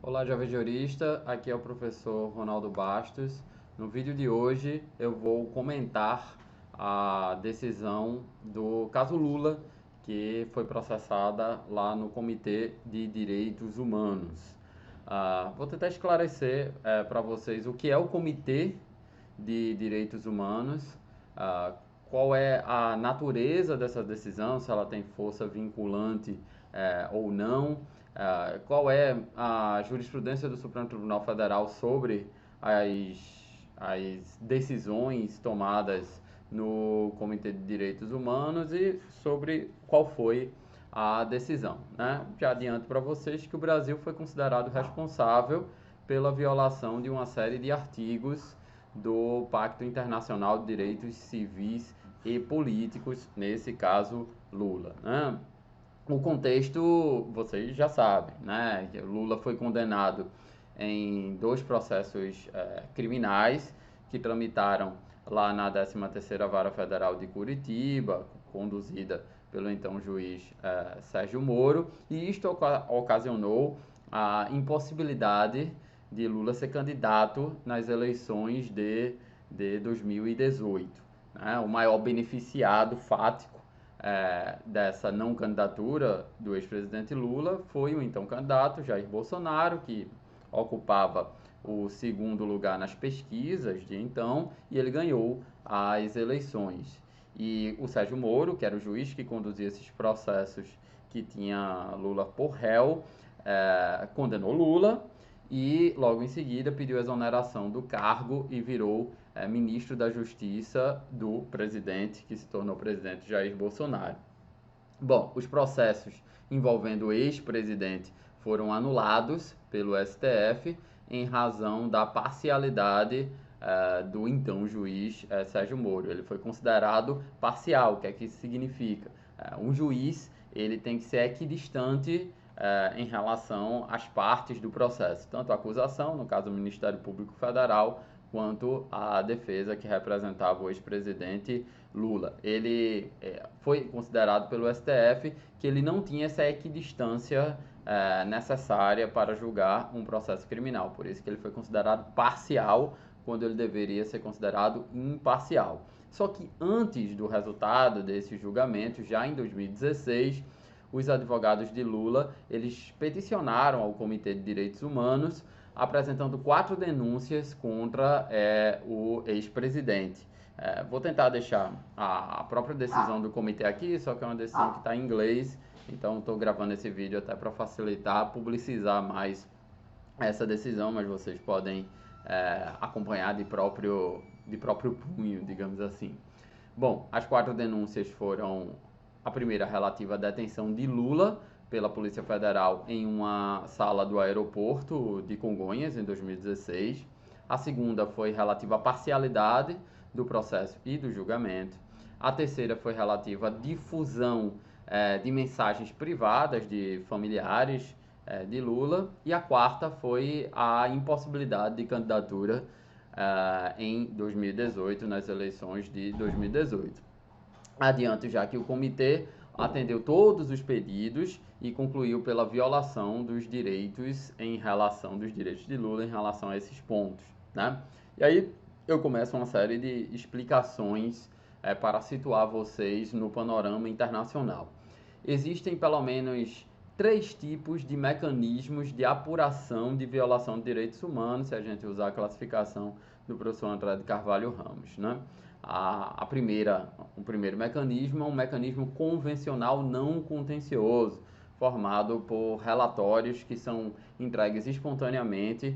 Olá, jovem jurista, aqui é o professor Ronaldo Bastos. No vídeo de hoje eu vou comentar a decisão do caso Lula, que foi processada lá no Comitê de Direitos Humanos. Vou tentar esclarecer para vocês o que é o Comitê de Direitos Humanos, ah, qual é a natureza dessa decisão, se ela tem força vinculante ou não, qual é a jurisprudência do Supremo Tribunal Federal sobre as decisões tomadas no Comitê de Direitos Humanos e sobre qual foi a decisão, né? Já adianto para vocês que o Brasil foi considerado responsável pela violação de uma série de artigos do Pacto Internacional de Direitos Civis e Políticos, nesse caso Lula, né? O contexto vocês já sabem, né? Lula foi condenado em dois processos criminais que tramitaram lá na 13ª Vara Federal de Curitiba, conduzida pelo então juiz Sérgio Moro, e isto ocasionou a impossibilidade de Lula ser candidato nas eleições de 2018. Né? O maior beneficiado fático dessa não candidatura do ex-presidente Lula foi o então candidato Jair Bolsonaro, que ocupava o segundo lugar nas pesquisas de então, e ele ganhou as eleições. E o Sérgio Moro, que era o juiz que conduzia esses processos que tinha Lula por réu, condenou Lula e logo em seguida pediu exoneração do cargo e virou ministro da Justiça do presidente, que se tornou presidente Jair Bolsonaro. Bom, os processos envolvendo o ex-presidente foram anulados pelo STF em razão da parcialidade do então juiz Sérgio Moro. Ele foi considerado parcial. O que é que isso significa? Um juiz ele tem que ser equidistante em relação às partes do processo, tanto a acusação, no caso do Ministério Público Federal, quanto a defesa que representava o ex-presidente Lula. Ele foi considerado pelo STF que ele não tinha essa equidistância necessária para julgar um processo criminal, por isso que ele foi considerado parcial quando ele deveria ser considerado imparcial. Só que antes do resultado desse julgamento, já em 2016, os advogados de Lula, eles peticionaram ao Comitê de Direitos Humanos, apresentando 4 denúncias contra o ex-presidente. Vou tentar deixar a própria decisão do comitê aqui, só que é uma decisão que está em inglês, então estou gravando esse vídeo até para facilitar, publicizar mais essa decisão, mas vocês podem acompanhar de próprio punho, digamos assim. Bom, as 4 denúncias foram: a primeira relativa à detenção de Lula pela Polícia Federal em uma sala do aeroporto de Congonhas, em 2016. A segunda foi relativa à parcialidade do processo e do julgamento. A terceira foi relativa à difusão de mensagens privadas de familiares de Lula. E a quarta foi a impossibilidade de candidatura em 2018, nas eleições de 2018. Adianto já que o comitê atendeu todos os pedidos e concluiu pela violação dos direitos dos direitos de Lula em relação a esses pontos, né? E aí eu começo uma série de explicações para situar vocês no panorama internacional. Existem pelo menos 3 tipos de mecanismos de apuração de violação de direitos humanos, se a gente usar a classificação do professor André de Carvalho Ramos, né? O primeiro mecanismo é um mecanismo convencional não contencioso, formado por relatórios que são entregues espontaneamente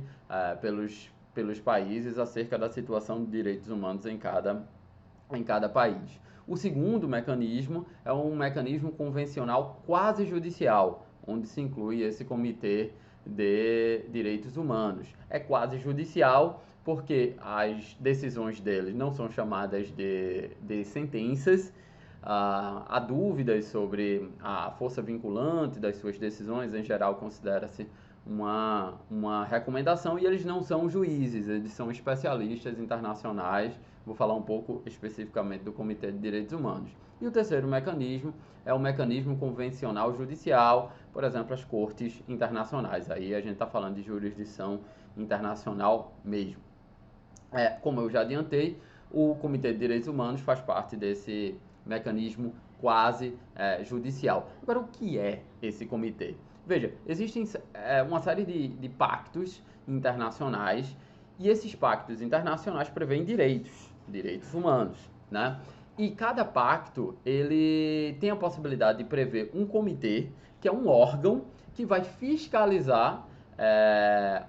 pelos países acerca da situação de direitos humanos em cada país. O segundo mecanismo é um mecanismo convencional quase judicial, onde se inclui esse Comitê de Direitos Humanos. É quase judicial porque as decisões deles não são chamadas de sentenças. Há dúvidas sobre a força vinculante das suas decisões, em geral considera-se uma recomendação, e eles não são juízes, eles são especialistas internacionais vou falar um pouco especificamente do Comitê de Direitos Humanos. E o terceiro mecanismo é o mecanismo convencional judicial, por exemplo, as cortes internacionais. Aí a gente está falando de jurisdição internacional mesmo. Como eu já adiantei, o Comitê de Direitos Humanos faz parte desse mecanismo quase judicial. Agora, o que é esse comitê? Veja, existem uma série de pactos internacionais e esses pactos internacionais prevêem direitos humanos, né? E cada pacto, ele tem a possibilidade de prever um comitê, que é um órgão que vai fiscalizar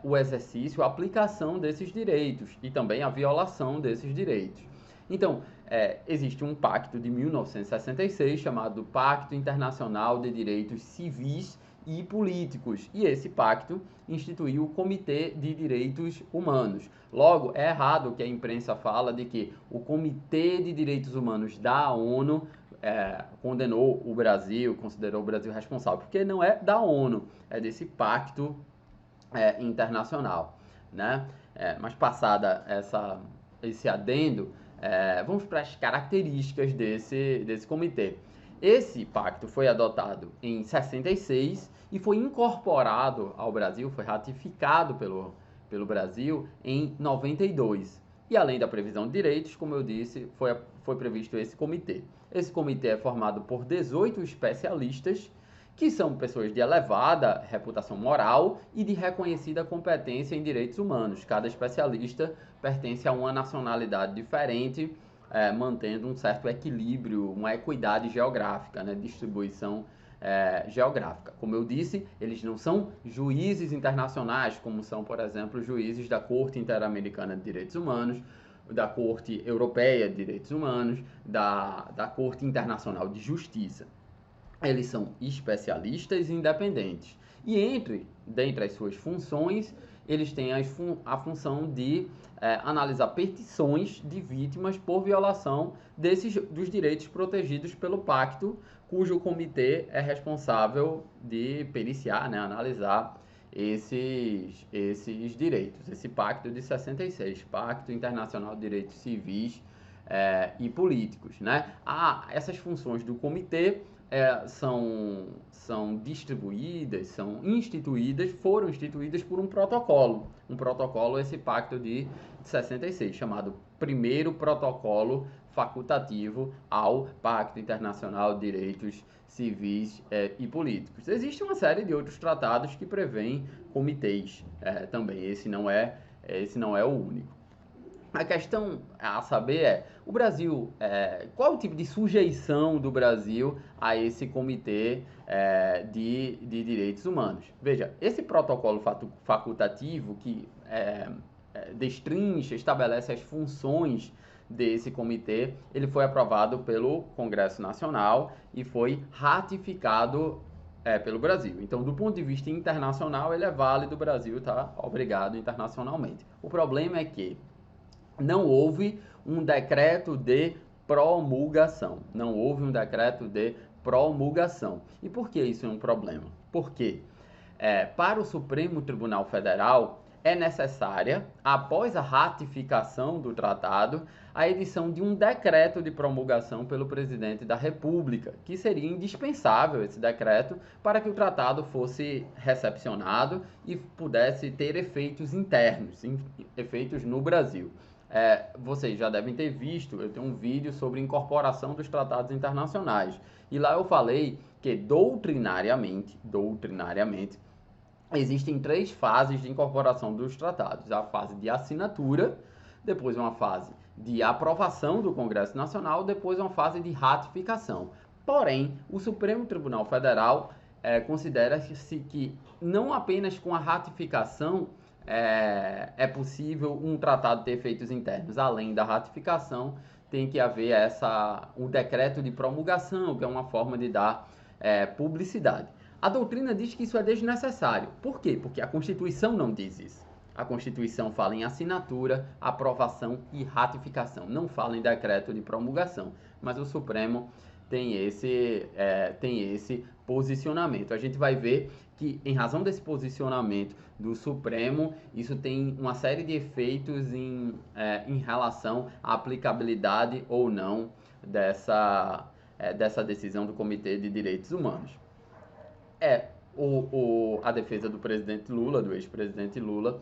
o exercício, a aplicação desses direitos e também a violação desses direitos. Então, existe um pacto de 1966 chamado Pacto Internacional de Direitos Civis e Políticos, e esse pacto instituiu o Comitê de Direitos Humanos. Logo, é errado que a imprensa fala de que o Comitê de Direitos Humanos da ONU condenou o Brasil, considerou o Brasil responsável, porque não é da ONU, é desse pacto internacional, né? Mas passada esse adendo, vamos para as características desse comitê. Esse pacto foi adotado em 66 e foi incorporado ao Brasil, foi ratificado pelo Brasil em 92. E além da previsão de direitos, como eu disse, foi previsto esse comitê. Esse comitê é formado por 18 especialistas, que são pessoas de elevada reputação moral e de reconhecida competência em direitos humanos. Cada especialista pertence a uma nacionalidade diferente, mantendo um certo equilíbrio, uma equidade geográfica, né, distribuição geográfica. Como eu disse, eles não são juízes internacionais, como são, por exemplo, juízes da Corte Interamericana de Direitos Humanos, da Corte Europeia de Direitos Humanos, da Corte Internacional de Justiça. Eles são especialistas independentes. E dentre as suas funções, eles têm a função de analisar petições de vítimas por violação dos direitos protegidos pelo pacto, cujo comitê é responsável de periciar, né, analisar esses direitos. Esse pacto de 66, Pacto Internacional de Direitos Civis e Políticos, né? Essas funções do comitê são distribuídas, foram instituídas por um protocolo. Esse pacto de 66, chamado Primeiro Protocolo Facultativo ao Pacto Internacional de Direitos Civis e Políticos. Existe uma série de outros tratados que prevêem comitês também. Esse não é o único. A questão a saber o Brasil, qual é o tipo de sujeição do Brasil a esse comitê de direitos humanos? Veja, esse protocolo facultativo que destrincha, estabelece as funções desse comitê, ele foi aprovado pelo Congresso Nacional e foi ratificado pelo Brasil. Então, do ponto de vista internacional, ele é válido, o Brasil está obrigado internacionalmente. O problema é que não houve um decreto de promulgação. E por que isso é um problema? Porque para o Supremo Tribunal Federal é necessária, após a ratificação do tratado, a edição de um decreto de promulgação pelo presidente da República, que seria indispensável esse decreto para que o tratado fosse recepcionado e pudesse ter efeitos internos, efeitos no Brasil. Vocês já devem ter visto, eu tenho um vídeo sobre incorporação dos tratados internacionais. E lá eu falei que doutrinariamente, existem 3 fases de incorporação dos tratados. A fase de assinatura, depois uma fase de aprovação do Congresso Nacional, depois uma fase de ratificação. Porém, o Supremo Tribunal Federal considera-se que não apenas com a ratificação é possível um tratado ter efeitos internos. Além da ratificação, tem que haver um decreto de promulgação, que é uma forma de dar publicidade. A doutrina diz que isso é desnecessário. Por quê? Porque a Constituição não diz isso. A Constituição fala em assinatura, aprovação e ratificação. Não fala em decreto de promulgação. Mas o Supremo tem esse posicionamento. A gente vai ver que, em razão desse posicionamento do Supremo, isso tem uma série de efeitos em relação à aplicabilidade ou não dessa decisão do Comitê de Direitos Humanos. A defesa do presidente Lula, do ex-presidente Lula,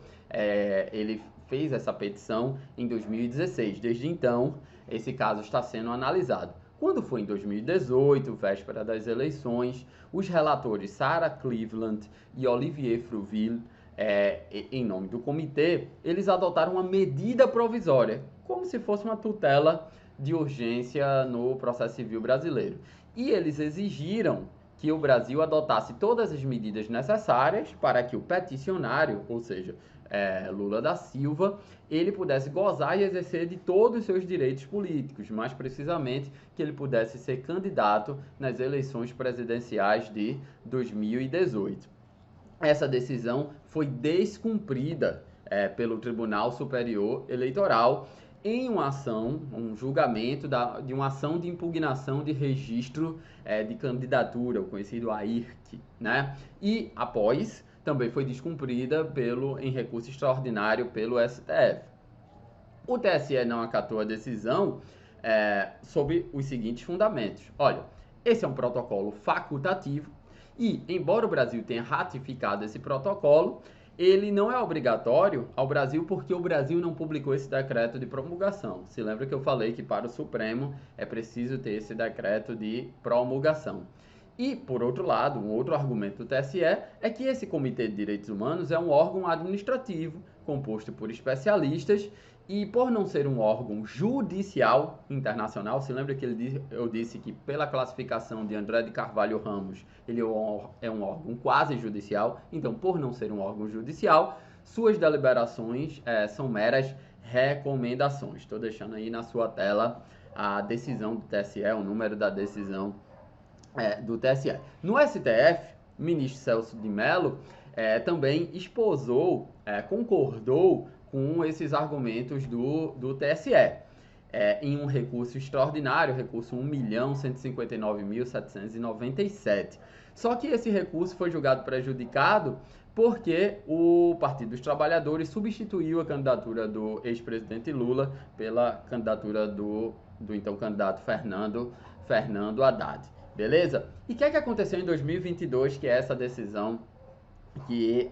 ele fez essa petição em 2016. Desde então, esse caso está sendo analisado. Quando foi em 2018, véspera das eleições, os relatores Sarah Cleveland e Olivier Fruville, em nome do comitê, eles adotaram uma medida provisória, como se fosse uma tutela de urgência no processo civil brasileiro. E eles exigiram que o Brasil adotasse todas as medidas necessárias para que o peticionário, ou seja, Lula da Silva, ele pudesse gozar e exercer de todos os seus direitos políticos, mais precisamente que ele pudesse ser candidato nas eleições presidenciais de 2018. Essa decisão foi descumprida pelo Tribunal Superior Eleitoral em uma ação, um julgamento de uma ação de impugnação de registro de candidatura, o conhecido AIRC, né? E após, também foi descumprida em recurso extraordinário pelo STF. O TSE não acatou a decisão sob os seguintes fundamentos. Olha, esse é um protocolo facultativo e, embora o Brasil tenha ratificado esse protocolo, ele não é obrigatório ao Brasil porque o Brasil não publicou esse decreto de promulgação. Se lembra que eu falei que para o Supremo é preciso ter esse decreto de promulgação. E, por outro lado, um outro argumento do TSE é que esse Comitê de Direitos Humanos é um órgão administrativo composto por especialistas e, por não ser um órgão judicial internacional, se lembra que eu disse que pela classificação de André de Carvalho Ramos, ele é um órgão quase judicial, então por não ser um órgão judicial, suas deliberações são meras recomendações. Estou deixando aí na sua tela a decisão do TSE, o número da decisão do TSE. No STF, o ministro Celso de Mello também concordou com esses argumentos do TSE, em um recurso extraordinário, recurso 1.159.797. Só que esse recurso foi julgado prejudicado porque o Partido dos Trabalhadores substituiu a candidatura do ex-presidente Lula pela candidatura do então candidato Fernando Haddad. Beleza? E o que aconteceu em 2022, que é essa decisão que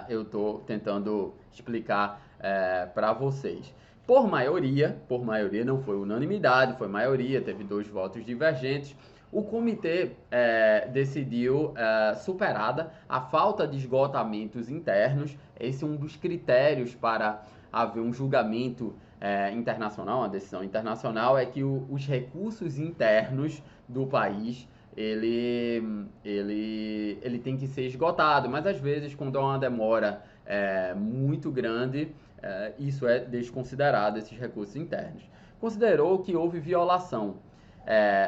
eu estou tentando explicar para vocês. Por maioria, não foi unanimidade, foi maioria, teve 2 votos divergentes, o comitê decidiu, superada a falta de esgotamentos internos, esse é um dos critérios para haver um julgamento internacional, uma decisão internacional, é que os recursos internos do país ele tem que ser esgotado, mas às vezes quando há uma demora muito grande, isso é desconsiderado, esses recursos internos. Considerou que houve violação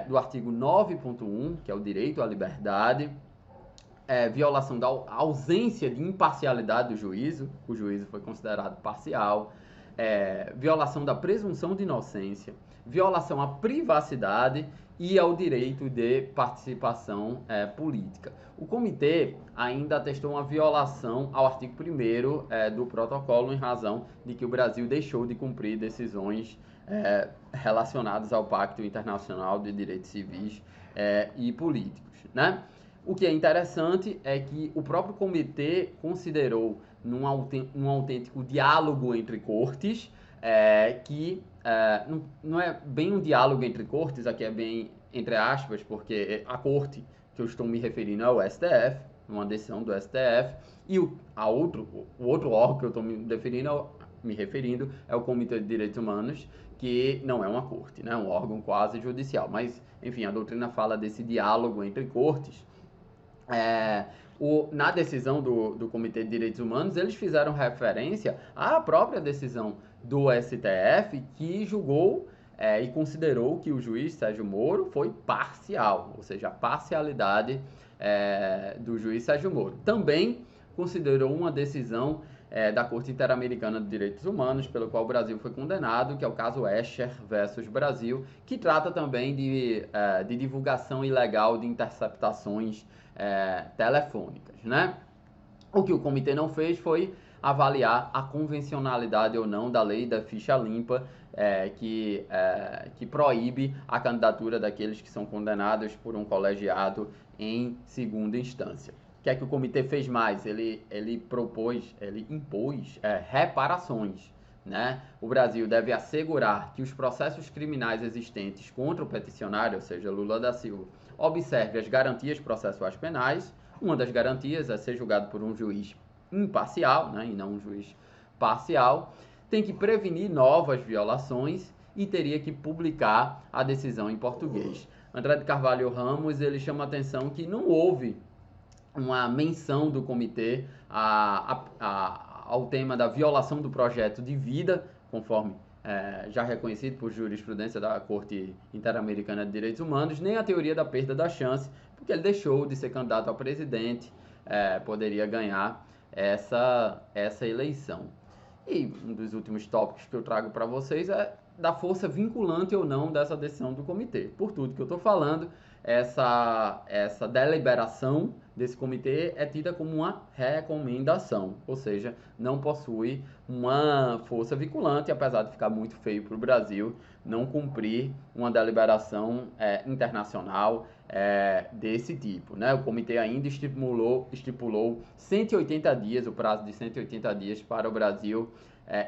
do artigo 9.1, que é o direito à liberdade, violação da ausência de imparcialidade do juízo, o juízo foi considerado parcial, violação da presunção de inocência, violação à privacidade e ao direito de participação política. O comitê ainda atestou uma violação ao artigo 1º do protocolo em razão de que o Brasil deixou de cumprir decisões relacionadas ao Pacto Internacional de Direitos Civis e Políticos, né? O que é interessante é que o próprio comitê considerou num autêntico diálogo entre cortes, que não é bem um diálogo entre cortes, aqui é bem entre aspas, porque a corte que eu estou me referindo é o STF, uma decisão do STF, e o outro órgão que eu estou me referindo é o Comitê de Direitos Humanos, que não é uma corte, né? É um órgão quase judicial, mas, enfim, a doutrina fala desse diálogo entre cortes. Na decisão do Comitê de Direitos Humanos, eles fizeram referência à própria decisão do STF, que julgou e considerou que o juiz Sérgio Moro foi parcial, ou seja, a parcialidade do juiz Sérgio Moro. Também considerou uma decisão da Corte Interamericana de Direitos Humanos, pelo qual o Brasil foi condenado, que é o caso Escher versus Brasil, que trata também de divulgação ilegal de interceptações telefônicas, né? O que o comitê não fez foi avaliar a convencionalidade ou não da lei da ficha limpa, que proíbe a candidatura daqueles que são condenados por um colegiado em segunda instância. O que é que o comitê fez mais? Ele impôs reparações, né? O Brasil deve assegurar que os processos criminais existentes contra o peticionário, ou seja, Lula da Silva, observe as garantias processuais penais. Uma das garantias é ser julgado por um juiz imparcial, né, e não um juiz parcial. Tem que prevenir novas violações e teria que publicar a decisão em português. André de Carvalho Ramos, ele chama a atenção que não houve uma menção do comitê ao tema da violação do projeto de vida, conforme já reconhecido por jurisprudência da Corte Interamericana de Direitos Humanos, nem a teoria da perda da chance, porque ele deixou de ser candidato a presidente, poderia ganhar essa eleição. E um dos últimos tópicos que eu trago para vocês é da força vinculante ou não dessa decisão do comitê. Por tudo que eu estou falando, essa deliberação desse comitê é tida como uma recomendação, ou seja, não possui uma força vinculante, apesar de ficar muito feio para o Brasil não cumprir uma deliberação internacional desse tipo, né? O comitê ainda estipulou 180 dias, o prazo de 180 dias para o Brasil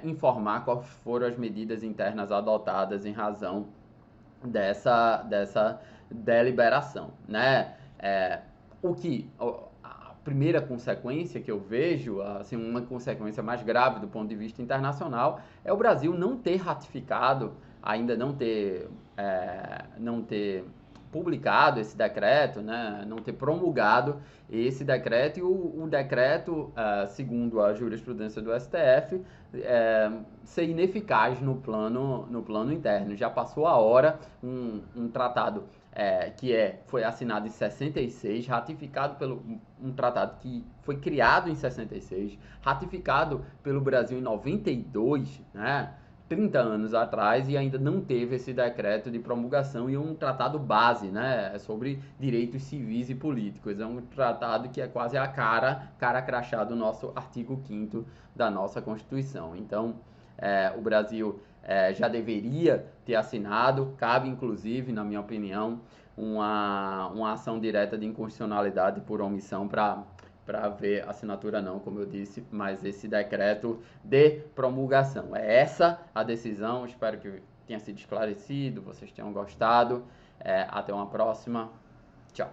informar quais foram as medidas internas adotadas em razão dessa deliberação, né? A primeira consequência que eu vejo, assim, uma consequência mais grave do ponto de vista internacional, é o Brasil não ter ratificado, ainda não ter publicado esse decreto, né? Não ter promulgado esse decreto, e o decreto, segundo a jurisprudência do STF, ser ineficaz no plano interno. Já passou a hora, um tratado foi assinado em 66, ratificado um tratado que foi criado em 66, ratificado pelo Brasil em 92, né? 30 anos atrás, e ainda não teve esse decreto de promulgação, e um tratado base, né, sobre direitos civis e políticos. É um tratado que é quase a cara crachá do nosso artigo 5º da nossa Constituição. Então, o Brasil já deveria ter assinado, cabe inclusive, na minha opinião, uma ação direta de inconstitucionalidade por omissão para ver assinatura não, como eu disse, mas esse decreto de promulgação. É essa a decisão, espero que tenha sido esclarecido, vocês tenham gostado. Até uma próxima. Tchau.